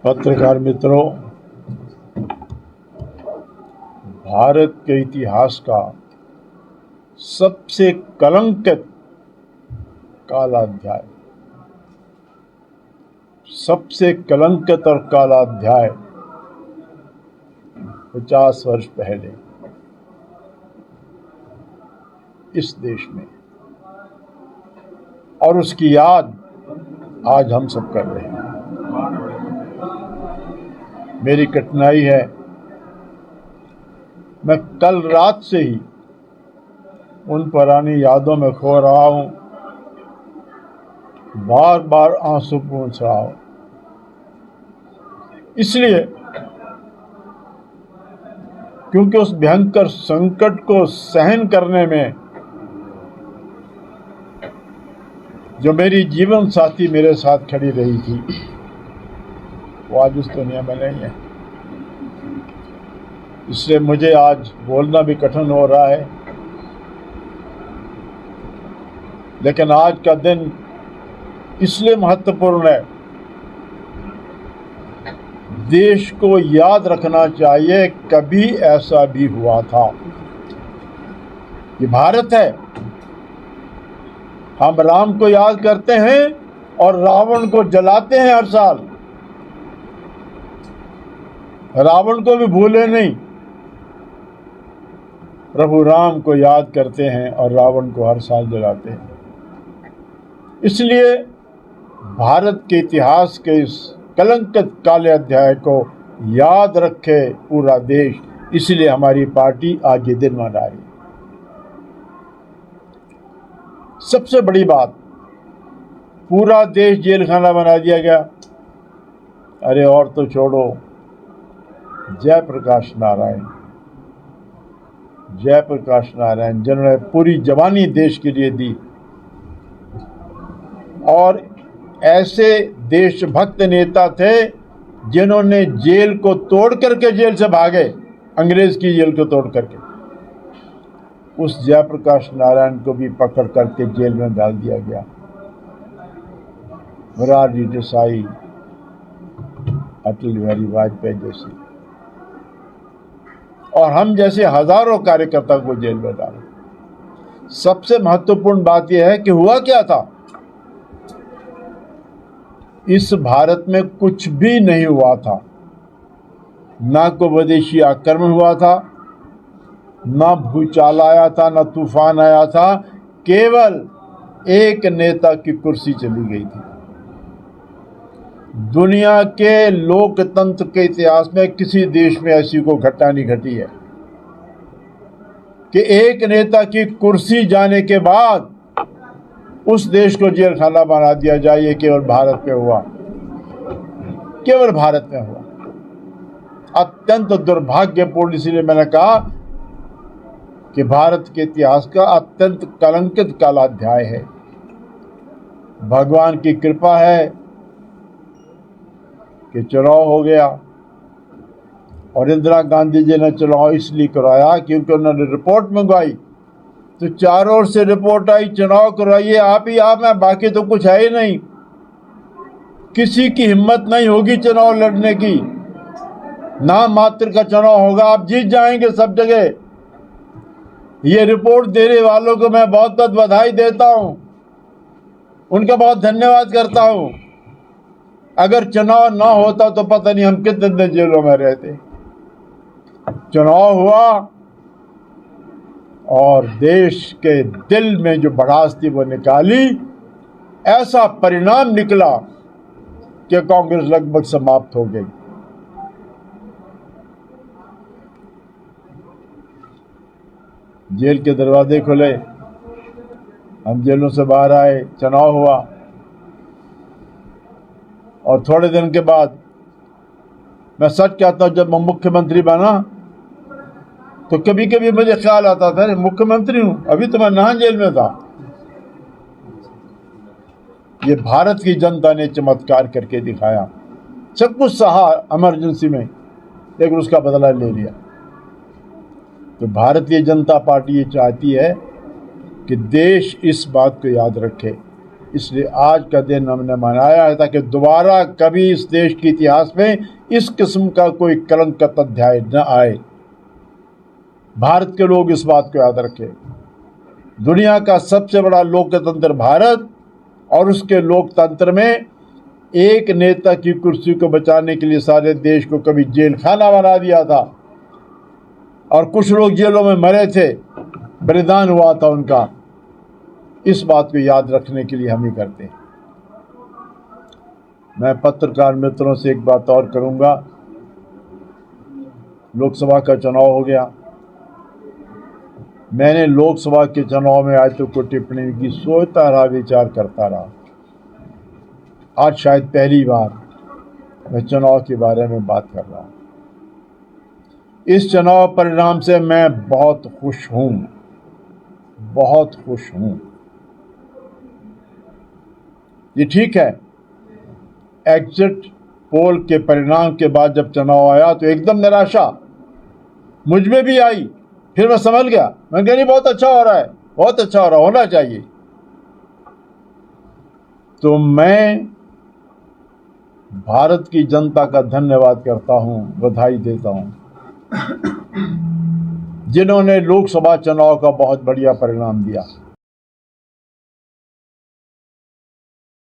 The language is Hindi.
पत्रकार मित्रों, भारत के इतिहास का सबसे कलंकित काला अध्याय, सबसे कलंकित और काला अध्याय 50 वर्ष पहले इस देश में, और उसकी याद आज हम सब कर रहे हैं। मेरी कठिनाई है, मैं कल रात से ही उन पुरानी यादों में खो रहा हूं, बार बार आंसू पूछ रहा हूं, इसलिए क्योंकि उस भयंकर संकट को सहन करने में जो मेरी जीवन साथी मेरे साथ खड़ी रही थी, वो आज इस दुनिया में नहीं है। इसलिए मुझे आज बोलना भी कठिन हो रहा है, लेकिन आज का दिन इसलिए महत्वपूर्ण है, देश को याद रखना चाहिए कभी ऐसा भी हुआ था। ये भारत है। हम राम को याद करते हैं और रावण को जलाते हैं हर साल। रावण को भी भूले नहीं, प्रभु राम को याद करते हैं और रावण को हर साल जलाते हैं। इसलिए भारत के इतिहास के इस कलंकित काले अध्याय को याद रखे पूरा देश, इसलिए हमारी पार्टी आज ये दिन मना रही है। सबसे बड़ी बात, पूरा देश जेल खाना बना दिया गया। अरे और तो छोड़ो, जयप्रकाश नारायण जिन्होंने पूरी जवानी देश के लिए दी, और ऐसे देशभक्त नेता थे जिन्होंने जेल को तोड़ करके जेल से भागे, अंग्रेज की जेल को तोड़ करके। उस जयप्रकाश नारायण को भी पकड़ करके जेल में डाल दिया गया। मोरारजी देसाई, अटल बिहारी वाजपेयी जैसे, और हम जैसे हजारों कार्यकर्ता को जेल में डाला। सबसे महत्वपूर्ण बात यह है कि हुआ क्या था। इस भारत में कुछ भी नहीं हुआ था, ना कोई विदेशी आक्रमण हुआ था, ना भूचाल आया था, ना तूफान आया था। केवल एक नेता की कुर्सी चली गई थी। दुनिया के लोकतंत्र के इतिहास में किसी देश में ऐसी कोई घटना नहीं घटी है कि एक नेता की कुर्सी जाने के बाद उस देश को जेल खाना बना दिया जाए। ये केवल भारत में हुआ, केवल भारत में हुआ। अत्यंत दुर्भाग्यपूर्ण, इसलिए मैंने कहा कि भारत के इतिहास का अत्यंत कलंकित काला अध्याय है। भगवान की कृपा है कि चुनाव हो गया, और इंदिरा गांधी जी ने चुनाव इसलिए करवाया क्योंकि उन्होंने रिपोर्ट मंगवाई, तो चारों ओर से रिपोर्ट आई, चुनाव करवाइए आप ही आप हैं, बाकी तो कुछ है ही नहीं। किसी की हिम्मत नहीं होगी चुनाव लड़ने की, नाम मात्र का चुनाव होगा, आप जीत जाएंगे सब जगह। ये रिपोर्ट देने वालों को मैं बहुत बहुत बधाई देता हूं, उनका बहुत धन्यवाद करता हूं। अगर चुनाव ना होता तो पता नहीं हम कितने दिन जेलों में रहते। चुनाव हुआ और देश के दिल में जो भड़ास थी वो निकाली। ऐसा परिणाम निकला कि कांग्रेस लगभग समाप्त हो गई। जेल के दरवाजे खुले, हम जेलों से बाहर आए, चुनाव हुआ, और थोड़े दिन के बाद, मैं सच कहता हूं, जब मैं मुख्यमंत्री बना तो कभी कभी मुझे ख्याल आता था मुख्यमंत्री हूं, अभी तो मैं नाहन जेल में था। ये भारत की जनता ने चमत्कार करके दिखाया। सब कुछ सहा इमरजेंसी में, लेकिन उसका बदला ले लिया। तो भारतीय जनता पार्टी ये चाहती है कि देश इस बात को याद रखे, इसलिए आज का दिन हमने मनाया है ताकि दोबारा कभी इस देश के इतिहास में इस किस्म का कोई कलंकित अध्याय न आए। भारत के लोग इस बात को याद रखें। दुनिया का सबसे बड़ा लोकतंत्र भारत, और उसके लोकतंत्र में एक नेता की कुर्सी को बचाने के लिए सारे देश को कभी जेल खाना बना दिया था और कुछ लोग जेलों में मरे थे, बलिदान हुआ था उनका। इस बात को याद रखने के लिए हम ही करते हैं। मैं पत्रकार मित्रों से एक बात और करूंगा। लोकसभा का चुनाव हो गया। मैंने लोकसभा के चुनाव में आज तक कोई टिप्पणी की, सोचता रहा, विचार करता रहा। आज शायद पहली बार मैं चुनाव के बारे में बात कर रहा हूं। इस चुनाव परिणाम से मैं बहुत खुश हूं, बहुत खुश हूं। ये ठीक है, एग्जिट पोल के परिणाम के बाद जब चुनाव आया तो एकदम निराशा मुझ में भी आई। फिर मैं समझ गया, मैं कह नहीं बहुत अच्छा हो रहा है, बहुत अच्छा हो रहा, होना चाहिए। तो मैं भारत की जनता का धन्यवाद करता हूं, बधाई देता हूं, जिन्होंने लोकसभा चुनाव का बहुत बढ़िया परिणाम दिया।